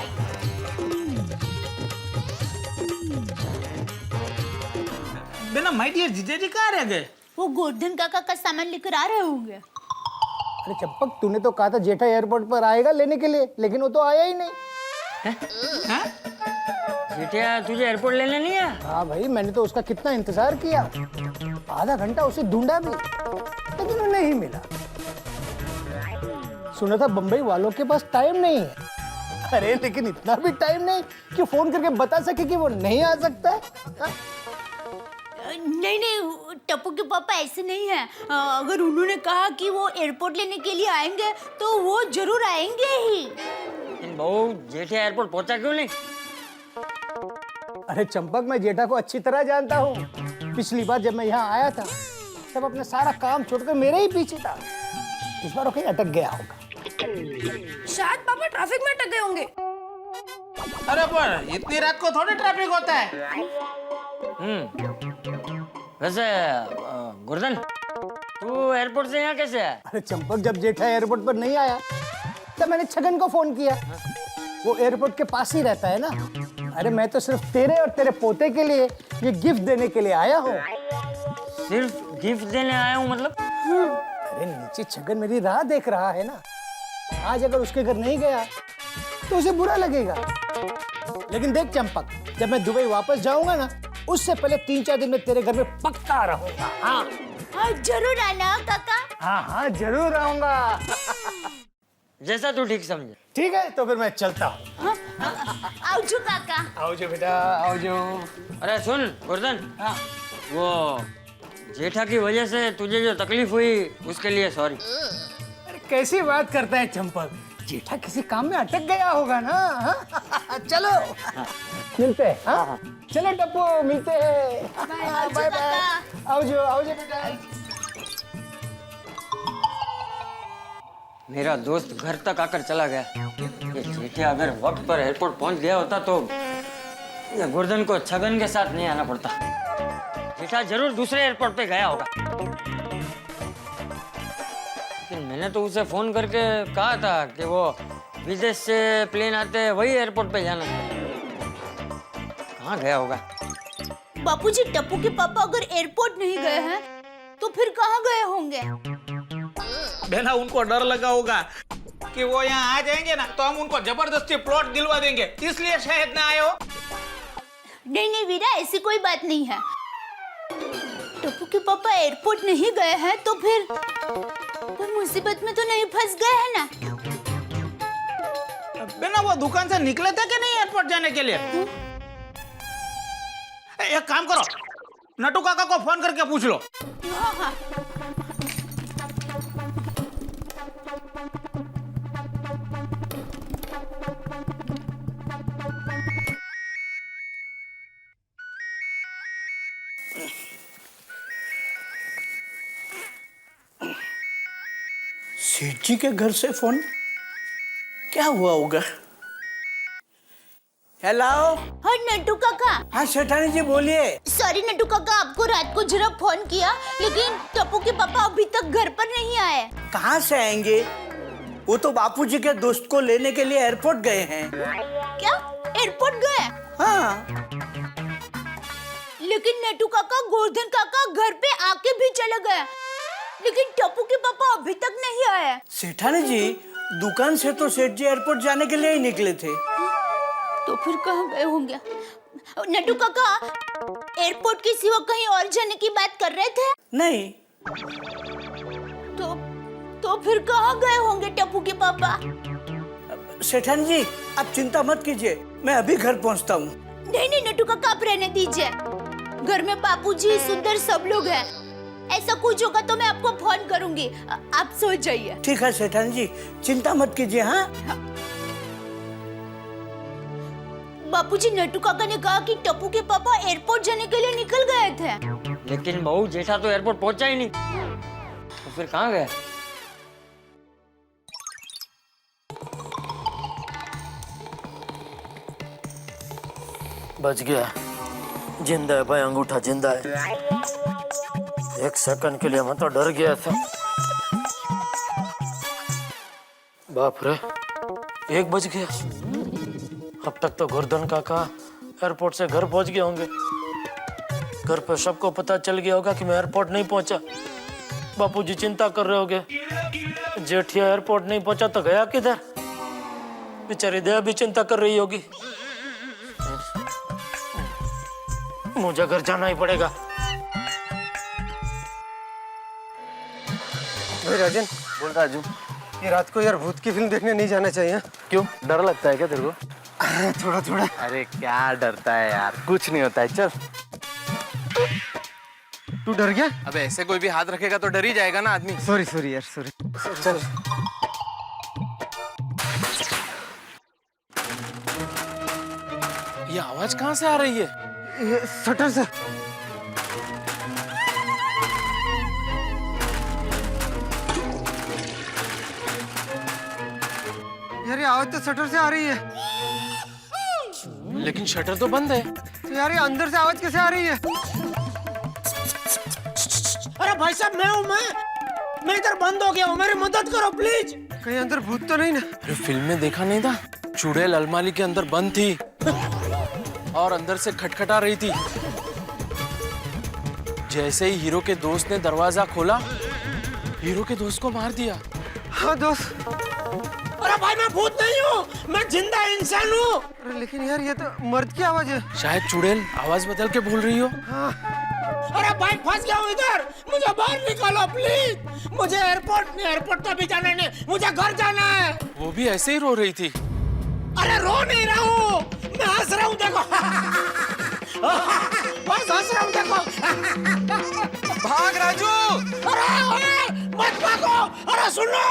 बेना माय डियर जीजाजी कहाँ रह गए? वो गोवर्धन काका का सामान लेकर आ रहे होंगे। अरे चंपक, तूने तो कहा था जेठा एयरपोर्ट पर आएगा लेने के लिए, लेकिन वो तो आया ही नहीं। जेठिया तुझे एयरपोर्ट लेने नहीं है? हाँ भाई, मैंने तो उसका कितना इंतजार किया, आधा घंटा उसे ढूंढा भी, लेकिन वो नहीं मिला। सुना था बम्बई वालों के पास टाइम नहीं है। अरे लेकिन इतना भी टाइम नहीं कि फोन करके बता सके कि वो नहीं आ सकता है। हाँ? नहीं नहीं, टप्पू के पापा ऐसे नहीं है। अगर उन्होंने कहा कि वो एयरपोर्ट लेने के लिए आएंगे तो वो जरूर आएंगे ही। इन बहू जेठिया एयरपोर्ट पहुंचा क्यों नहीं? अरे चंपक, मैं जेठा को अच्छी तरह जानता हूँ। पिछली बार जब मैं यहाँ आया था तब अपना सारा काम छोड़कर मेरे ही पीछे था। इस बार वो कहीं अटक गया होगा। शायद पापा ट्रैफिक में अटक गए होंगे। अरे पर इतनी रात को थोड़ी ट्रैफिक होता है। वैसे गोवर्धन तू एयरपोर्ट से यहाँ कैसे आया? अरे चंपक, जब जेठा एयरपोर्ट पर नहीं आया तब मैंने छगन को फोन किया। वो एयरपोर्ट के पास ही रहता है ना। अरे मैं तो सिर्फ तेरे और तेरे पोते के लिए ये गिफ्ट देने के लिए आया हूँ। सिर्फ गिफ्ट देने आया हूँ मतलब? अरे नीचे छगन मेरी राह देख रहा है ना। आज अगर उसके घर नहीं गया तो उसे बुरा लगेगा। लेकिन देख चंपक, जब मैं दुबई वापस जाऊंगा ना, उससे पहले 3-4 दिन में तेरे घर में पक्का रहूंगा। हाँ हाँ जरूर आना काका। हाँ हाँ जरूर आऊंगा। जैसा तू ठीक समझे। ठीक है, तो फिर मैं चलता हूँ। हाँ, आओ जो काका। आओ जो बेटा, आओ जो। अरे सुन गोवर्धन, वो जेठा की वजह से तुझे जो तकलीफ हुई उसके लिए सॉरी। अरे कैसी बात करता है चंपक, जेठा किसी काम में अटक गया होगा ना। हाँ? चलो मिलते हैं। हाँ? चलो टप्पू, मिलते हैं। Bye bye. आओ जो बेटा। मेरा दोस्त घर तक आकर चला गया। ये जेठिया अगर वक्त पर एयरपोर्ट पहुंच गया होता तो ये गोवर्धन को छगन के साथ नहीं आना पड़ता। जेठा जरूर दूसरे एयरपोर्ट पे गया होगा। लेकिन मैंने तो उसे फोन करके कहा था कि वो विदेश से प्लेन आते हैं वही एयरपोर्ट पे जाना। कहाँ गया होगा? बापूजी, टप्पू के पापा अगर एयरपोर्ट नहीं गए हैं तो फिर कहाँ गए होंगे? बेना उनको डर लगा होगा कि वो यहाँ आ जाएंगे ना तो हम उनको जबरदस्ती प्लॉट दिलवा देंगे, इसलिए शायद ना आए हो। नहीं नहीं वीरा, ऐसी कोई बात नहीं है। टप्पू के पापा एयरपोर्ट नहीं गए हैं तो फिर कोई मुसीबत में तो नहीं फंस गए हैं ना? बेना वो दुकान से निकले थे कि नहीं एयरपोर्ट जाने के लिए? एक काम करो, नटू काका को फोन करके पूछ लो। हाँ हाँ। सेठ जी के घर से फोन, क्या हुआ होगा? हेलो। हाँ नट्टू काका। हाँ सेठानी जी बोलिए। सॉरी नट्टू काका, आपको रात को जरा फोन किया, लेकिन टप्पू के पापा अभी तक घर पर नहीं आए। कहाँ से आएंगे? वो तो बापूजी के दोस्त को लेने के लिए एयरपोर्ट गए हैं। क्या एयरपोर्ट गए? हाँ। लेकिन नट्टू काका, गोवर्धन काका घर पे आके भी चले गए, लेकिन टप्पू के पापा अभी तक नहीं आए। सेठानी जी, दुकान से तो सेठ जी एयरपोर्ट जाने के लिए ही निकले थे। तो फिर कहाँ गए होंगे? नट्टू काका, एयरपोर्ट के सिवा कहीं और जाने की बात कर रहे थे? नहीं। तो फिर कहाँ गए होंगे टप्पू के पापा? सेठानी जी, आप चिंता मत कीजिए, मैं अभी घर पहुंचता हूँ। नहीं नहीं नट्टू काका, आप रहने दीजिए। घर में बापूजी, सुंदर सब लोग हैं। ऐसा कुछ होगा तो मैं आपको फोन करूंगी। आप सो जाइए। ठीक है सेठानी जी, चिंता मत कीजिए। हाँ बापूजी, नट्टू काका ने कहा कि टप्पू के पापा एयरपोर्ट जाने के लिए निकल गए थे। लेकिन बहू जेठा तो एयरपोर्ट पहुंचा ही नहीं, तो फिर कहाँ गए? बच गया, जिंदा है भाई, अंगूठा जिंदा है। एक सेकंड के लिए मैं तो डर गया था। बाप रे, 1 बज गया। अब तक तो गोवर्धन काका एयरपोर्ट से घर पहुंच गए होंगे। घर पर सबको पता चल गया होगा कि मैं एयरपोर्ट नहीं पहुंचा। बापूजी चिंता कर रहे होंगे, जेठिया एयरपोर्ट नहीं पहुंचा तो गया किधर। बेचारी दया भी चिंता कर रही होगी। मुझे घर जाना ही पड़ेगा। भाई राजन, बोल राजू, ये रात को यार भूत की फिल्म देखने नहीं जाना चाहिए। क्यों, डर लगता है क्या तेरे को? थोड़ा थोड़ा। अरे क्या डरता है यार, कुछ नहीं होता है, चल। तू डर गया? अबे ऐसे कोई भी हाथ रखेगा तो डर ही जाएगा ना आदमी। सॉरी सॉरी यार, सॉरी। चल। ये आवाज कहाँ से आ रही है? ये शटर से। यार ये आवाज तो शटर से आ रही है। लेकिन शटर तो बंद है। तो यार ये अंदर से आवाज कैसे आ रही है? अरे भाई साहब, मैं इधर बंद हो गया हूँ, मेरी मदद करो प्लीज। कहीं अंदर भूत तो नहीं ना? अरे फिल्म में देखा नहीं था, चुड़ैल अलमारी के अंदर बंद थी और अंदर से खटखटा रही थी। जैसे ही हीरो के दोस्त ने दरवाजा खोला, हीरो के दोस्त को मार दिया। हाँ दोस्त। अरे भाई, मैं भूत नहीं हूँ, मैं जिंदा इंसान हूँ। अरे लेकिन यार ये तो मर्द की आवाज है। शायद चुड़ैल आवाज बदल के बोल रही हो। हाँ। अरे भाई, फंस गया हूँ इधर, मुझे बाहर निकालो प्लीज। मुझे एयरपोर्ट तो भी जाना नहीं, मुझे घर जाना है। वो भी ऐसे ही रो रही थी। अरे रो नहीं रहा हूँ, मैं हंस रहा हूँ, देखो। बस हंस रहा हूँ, देखो। भाग राजू। अरे मत भागो, अरे सुनो।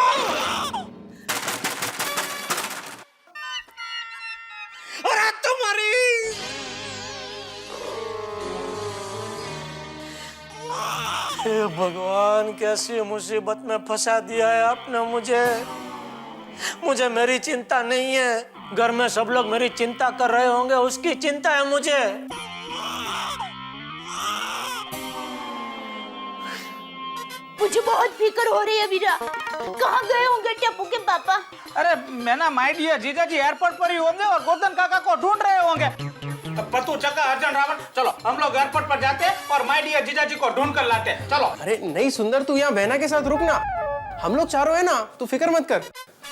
अरे तुम्हारी हे भगवान, कैसी मुसीबत में फंसा दिया है आपने मुझे मेरी चिंता नहीं है। घर में सब लोग मेरी चिंता कर रहे होंगे, उसकी चिंता है मुझे। मुझे बहुत फिक्र हो रही है वीरा। कहाँ गए होंगे टप्पू के पापा? अरे मैं ना, माय डियर जीजा जी एयरपोर्ट पर ही होंगे और गोवर्धन काका को ढूंढ रहे होंगे। पत्तू, चक्का, अर्जुन, रावण, चलो हम लोग एयरपोर्ट पर जाते हैं और माय डियर जीजा जी को ढूंढ कर लाते हैं। चलो। अरे नहीं सुंदर, तू यहाँ बहना के साथ रुकना। हम लोग चारों है ना, तू फिक्र मत कर।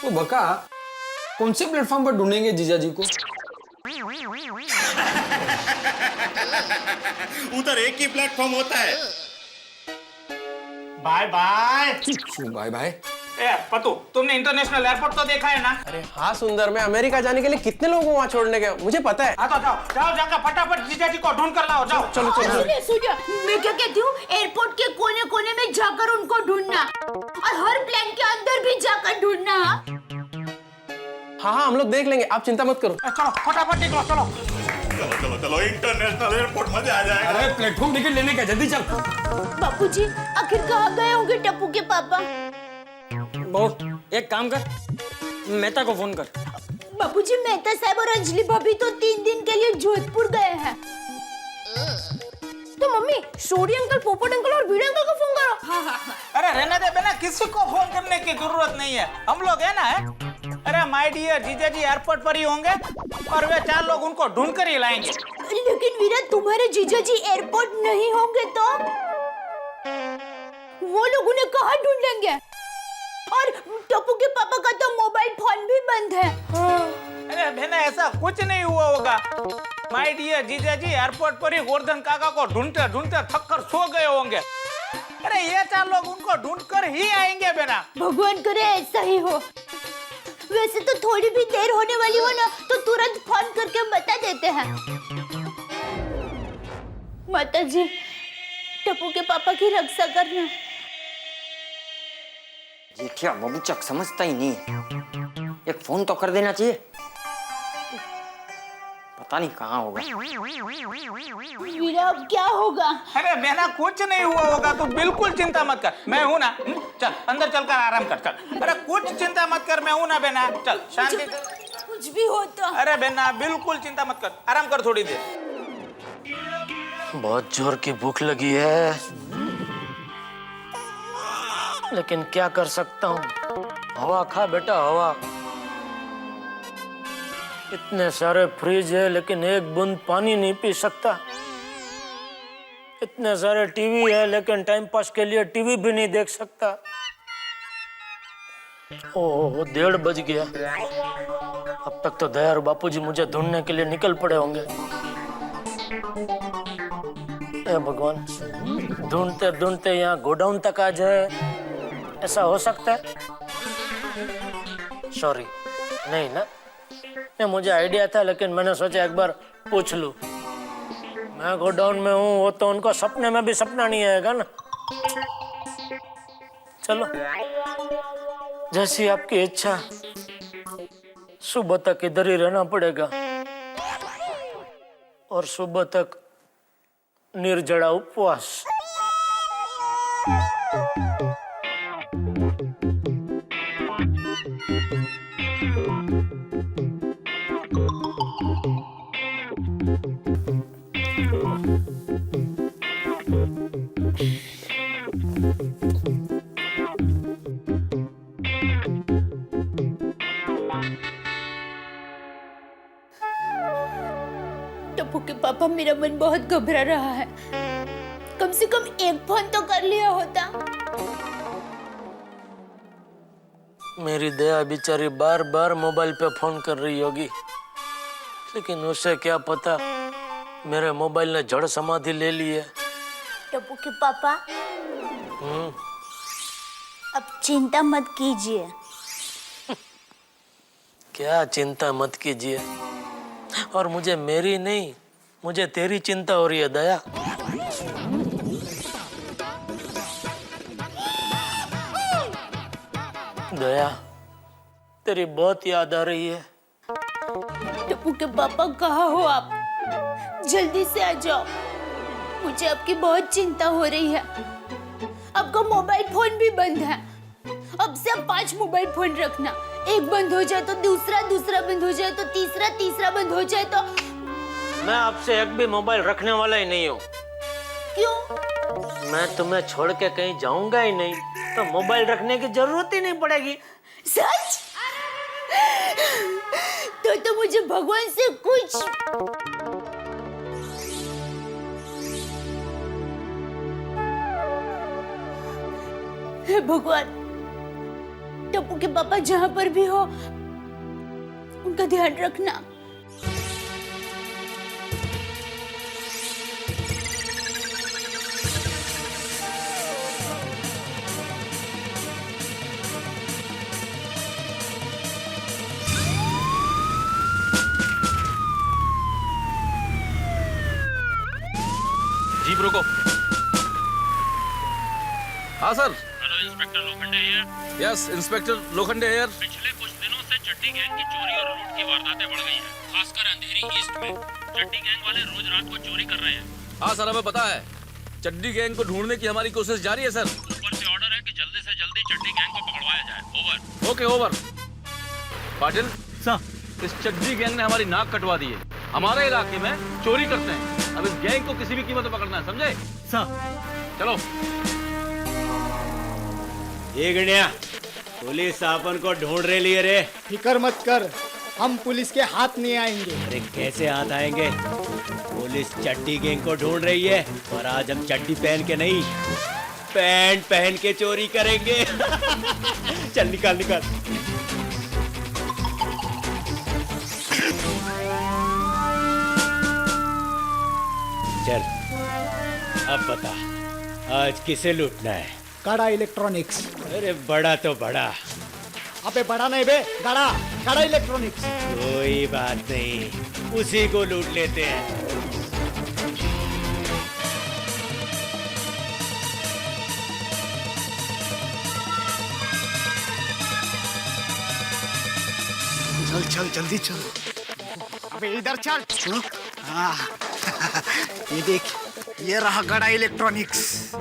वो बका, कौन से प्लेटफॉर्म पर ढूंढेंगे जीजा जी को? उधर एक ही प्लेटफॉर्म होता है। Bye bye. Bye bye. Pattu, तुमने इंटरनेशनल एयरपोर्ट तो देखा है ना? अरे हाँ सुंदर, मैं अमेरिका जाने के लिए कितने लोगों को वहाँ छोड़ने गया, मुझे पता है। हाँ तो जाओ जाकर फटाफट जीजा जी को ढूंढ कर लाओ, जाओ। चलो चलो। सुनिए, मैं क्या कहती हूँ, एयरपोर्ट के कोने कोने में जाकर उनको ढूंढना और हर प्लेन के अंदर भी जाकर ढूंढना। हाँ हम लोग देख लेंगे, आप चिंता मत करो। चलो फटाफट निकलो, चलो। चलो चलो चलो, इंटरनेशनल एयरपोर्ट मजे आ जाएगा। अरे प्लेटफॉर्म टिकट लेने का, जल्दी चल। बापूजी, आखिर कहाँ गए होंगे टप्पू के पापा? बहू, एक काम कर, मेहता को फोन कर। बापूजी, मेहता साहब और अंजलि भाभी तो 3 दिन के लिए जोधपुर गए हैं। तो मम्मी, शोरी अंकल, पोपट अंकल और वीडियो अंकल को फोन करो। अरे रहने दे बेटा, किसी को फोन करने की जरूरत नहीं है, हम लोग है ना। अरे माय डियर जीजा जी एयरपोर्ट पर ही होंगे और वे 4 लोग उनको ढूंढ कर ही लाएंगे। लेकिन वीरा, तुम्हारे जीजा जी एयरपोर्ट नहीं होंगे तो वो लोग उन्हें कहाँ ढूंढेंगे? और टप्पू के पापा का तो मोबाइल फोन भी बंद है। अरे बहना, ऐसा कुछ नहीं हुआ होगा। माय डियर जीजा जी एयरपोर्ट पर ही गोवर्धन काका को ढूंढते ढूंढते थक कर सो गए होंगे। अरे ये 4 लोग उनको ढूंढ कर ही आएंगे बेटा। भगवान करे ऐसा ही हो। वैसे तो थोड़ी भी देर होने वाली हो ना तो तुरंत फोन करके बता देते हैं। माता जी, टप्पू के पापा की रक्षा करना। जेठिया बबूचक समझता ही नहीं, एक फोन तो कर देना चाहिए। पता नहीं कहाँ होगा। वीरा, अब क्या होगा? अरे बहना, कुछ नहीं हुआ होगा, तू बिल्कुल चिंता मत कर, मैं हूं ना। चल अंदर चलकर आराम कर, चल। अरे कुछ चिंता मत कर, मैं हूं ना बहना, चल शांति से। कुछ भी होता। अरे बहना, बिल्कुल चिंता मत कर, आराम कर थोड़ी देर। बहुत जोर की भूख लगी है, लेकिन क्या कर सकता हूँ, हवा खा बेटा, हवा। इतने सारे फ्रिज है लेकिन एक बूंद पानी नहीं पी सकता। इतने सारे टीवी है लेकिन टाइम पास के लिए टीवी भी नहीं देख सकता। ओह 1:30 बज गया। अब तक तो दया और बापूजी मुझे ढूंढने के लिए निकल पड़े होंगे। हे भगवान, ढूंढते ढूंढते यहाँ गोडाउन तक आ जाए, ऐसा हो सकता है? सॉरी, नहीं ना, ये मुझे आइडिया था लेकिन मैंने सोचा एक बार पूछ लूं। मैं गोडाउन में हूँ, वो तो उनको सपने में भी सपना नहीं आएगा ना। चलो, जैसी आपकी इच्छा। सुबह तक इधर ही रहना पड़ेगा और सुबह तक निर्जला उपवास। टप्पू के पापा, मेरा मन बहुत घबरा रहा है। कम से कम एक फोन तो कर लिया होता। मेरी दया बेचारी बार बार मोबाइल पे फोन कर रही होगी, लेकिन उसे क्या पता मेरे मोबाइल ने जड़ समाधि ले ली है। टप्पू के पापा, अब चिंता मत कीजिए। क्या चिंता मत कीजिए? और मुझे मेरी नहीं, मुझे तेरी चिंता हो रही है दया। दया, तेरी बहुत याद आ रही है। टप्पू के पापा, कहाँ हो आप? जल्दी से आ जाओ, मुझे आपकी बहुत चिंता हो रही है। आपका मोबाइल फोन भी बंद है। अब से आप 5 मोबाइल फोन रखना। एक बंद हो जाए तो दूसरा, दूसरा बंद हो जाए तो तीसरा, तीसरा बंद हो जाए तो। मैं आपसे एक भी मोबाइल रखने वाला ही नहीं हूँ। क्यों? मैं तुम्हें छोड़ के कहीं जाऊंगा ही नहीं, तो मोबाइल रखने की जरूरत ही नहीं पड़ेगी। सच? तो मुझे भगवान से कुछ। हे भगवान, टप्पू के पापा जहां पर भी हो, उनका ध्यान रखना। जीप रोको। हाँ sir. Hello inspector Lokhande here. Yes inspector Lokhande here. पिछले कुछ दिनों से चड्डी गैंग की चोरी और लूट की वारदातें बढ़ गई हैं, खासकर अंधेरी ईस्ट में। चड्डी गैंग वाले रोज रात को चोरी कर रहे हैं। हाँ सर, हमें पता है। चड्डी गैंग को ढूंढने की हमारी कोशिश जारी है सर। ऊपर से ऑर्डर है कि जल्दी से जल्दी चड्डी गैंग को पकड़वाया जाए। Over. Okay over. Patil sir, इस चड्डी गैंग ने हमारी नाक कटवा दी है। हमारे इलाके में चोरी करते हैं। अब इस गैंग को किसी भी कीमत पर पकड़ना है, समझे? सर। चलो। ये गण्या, पुलिस अपन को ढूंढ रही है रे। फिकर मत कर, हम पुलिस के हाथ नहीं आएंगे। अरे कैसे हाथ आएंगे? पुलिस चड्डी गैंग को ढूंढ रही है और आज हम चड्डी पहन के नहीं, पैंट पहन के चोरी करेंगे। चल निकाल निकाल। चल अब बता, आज किसे लूटना है? गाड़ा इलेक्ट्रॉनिक्स। अरे बड़ा तो बड़ा। अबे बड़ा नहीं बे, गाड़ा, गाड़ा इलेक्ट्रॉनिक्स। कोई बात नहीं, उसी को लूट लेते हैं। चल चल जल्दी चल। अबे इधर चल। सुनो, हाँ ये देख, ये रहा गाड़ा इलेक्ट्रॉनिक्स।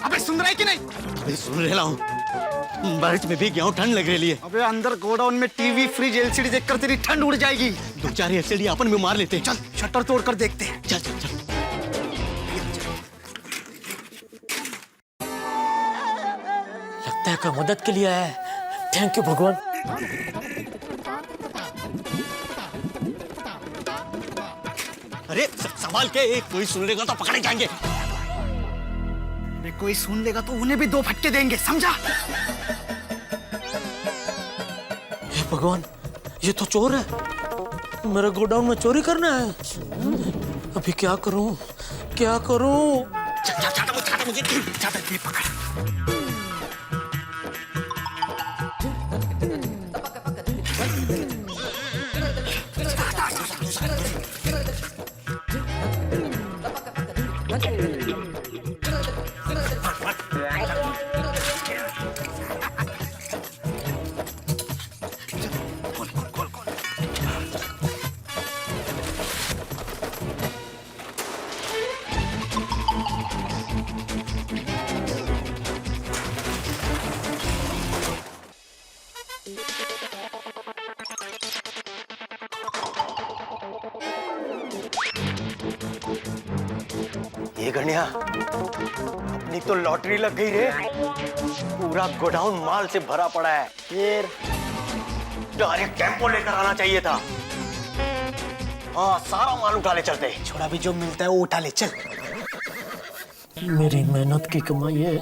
अबे सुन रहा है कि नहीं? अबे सुन रहा हूँ, बर्फ में भी गया हूँ, ठंड लग रही है। अबे अंदर गोडाउन में टीवी, फ्रिज, एलसीडी देखकर तेरी ठंड उड़ जाएगी। 2-4 एलसीडी अपन में मार लेते हैं। चल शटर तोड़ कर देखते हैं। चल चल चल। लगता है कोई मदद के लिए आया है। थैंक यू भगवान। अरे संभाल के, कोई सुन लेगा तो पकड़े जाएंगे। कोई सुन लेगा तो उन्हें भी 2 फटके देंगे, समझा? हे भगवान, ये तो चोर है, मेरे गोडाउन में चोरी करना है। अभी क्या करूं, क्या करूं? ये गणिया, अपनी तो लॉटरी लग गई रे। पूरा गोडाउन माल से भरा पड़ा है। फिर डायरेक्ट टेम्पो लेकर आना चाहिए था। हाँ, सारा माल उठा ले चलते। छोड़ा भी जो मिलता है वो उठा ले, चल। मेरी मेहनत की कमाई है,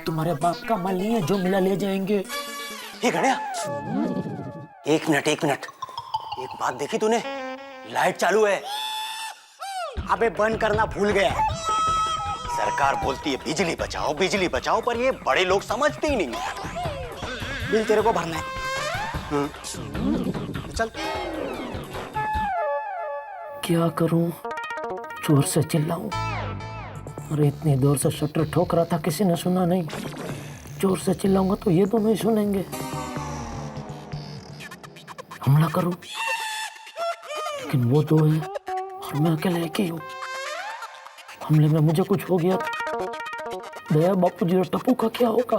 तुम्हारे बाप का माल नहीं है जो मिला ले जाएंगे। ये गणिया, एक मिनट, एक बात देखी तूने? लाइट चालू है। अबे बंद करना भूल गया। सरकार बोलती है बिजली बचाओ, पर ये बड़े लोग समझते ही नहीं। बिल तेरे को भरना है। चल। क्या करूं? जोर से चिल्लाऊं? अरे इतनी देर से शटर ठोक रहा था, किसी ने सुना नहीं। जोर से चिल्लाऊंगा तो ये दोनों ही सुनेंगे। हमला करूं? लेकिन वो दो है और मैं अकेले एक ही हूं। हमले में मुझे कुछ हो गया, दया बापूजी और टप्पू का क्या होगा?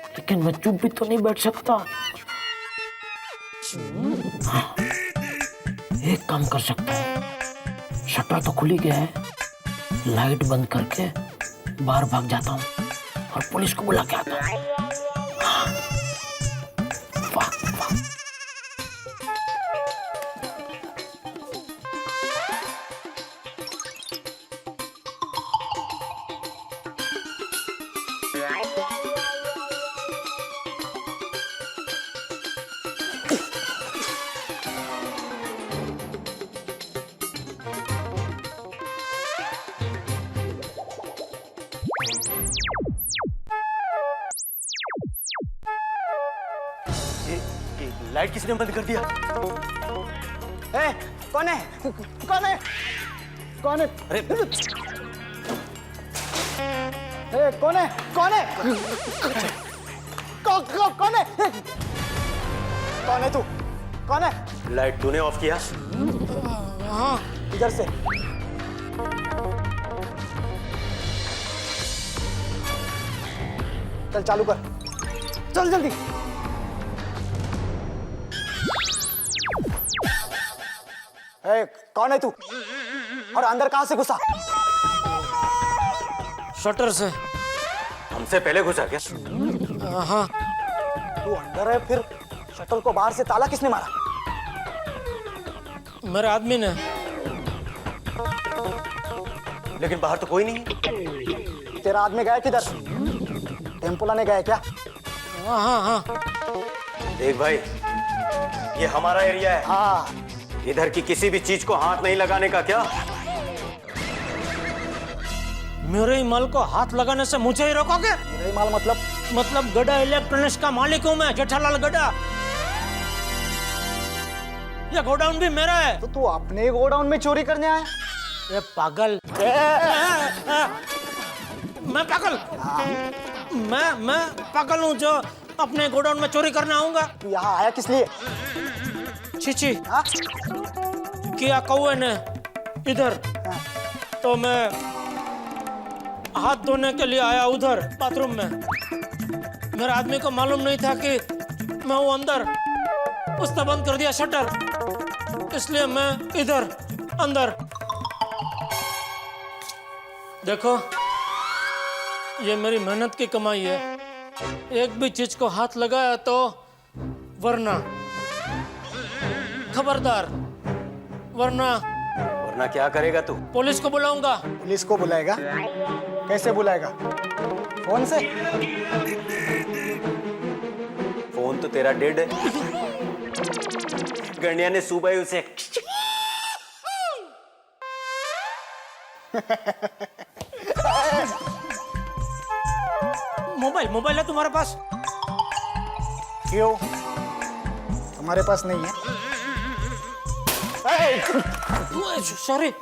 लेकिन मैं चुप भी तो नहीं बैठ सकता। हाँ, एक काम कर सकता हूँ। शटर तो खुली गया है, लाइट बंद करके बाहर भाग जाता हूँ और पुलिस को बुला के आता हूँ। हाँ, वाह वाह। लाइट किसने बंद कर दिया? ए, कौन है? कौन है? कौन है? अरे ए, कौन है? कौन है? कौन है? कौन है तू? कौन है? लाइट तूने ऑफ किया? हाँ, इधर से। चल चालू कर, चल जल्दी। ए, कौन है तू? और अंदर कहां से घुसा? शटर से। हमसे पहले घुसा क्या? हाँ। तू अंदर है, फिर शटर को बाहर से ताला किसने मारा? मेरे आदमी ने। लेकिन बाहर तो कोई नहीं। तेरा आदमी गया किधर? टेम्पो लाने गया क्या? हाँ। देख भाई, ये हमारा एरिया है। हाँ। इधर की किसी भी चीज को हाथ नहीं लगाने का। क्या? मेरे ही माल को हाथ लगाने से मुझे ही रोकोगे? मेरा ही माल मतलब गड्ढा इलेक्ट्रॉनिक्स का मालिक हूँ मैं, जेठालाल गड्ढा। ये गोडाउन भी मेरा है। तो तू अपने गोडाउन में चोरी करने आया? ये पागल। मैं पागल? मैं पागल हूँ जो अपने गोडाउन में चोरी करने आऊंगा? तू यहाँ आया किस लिए? छी किया कौए ने इधर, तो मैं हाथ धोने के लिए आया उधर बाथरूम में। मेरे आदमी को मालूम नहीं था कि मैं हूँ अंदर, उसने बंद कर दिया शटर, इसलिए मैं इधर अंदर। देखो, ये मेरी मेहनत की कमाई है, एक भी चीज को हाथ लगाया तो वरना खबरदार, वरना वरना क्या करेगा तू? पुलिस को बुलाऊंगा। पुलिस को बुलाएगा? कैसे बुलाएगा? फोन से? फोन तो तेरा डेड है। गंडिया ने सुबह उसे मोबाइल है तुम्हारे पास? क्यों? तुम्हारे पास नहीं है?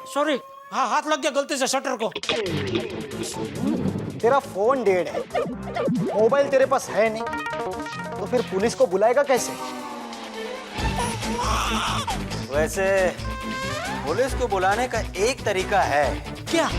सॉरी, हाँ हाथ लग गया गलती से शटर को। तेरा फोन डेड है, मोबाइल तेरे पास है नहीं, तो फिर पुलिस को बुलाएगा कैसे? वैसे पुलिस को बुलाने का एक तरीका है। क्या?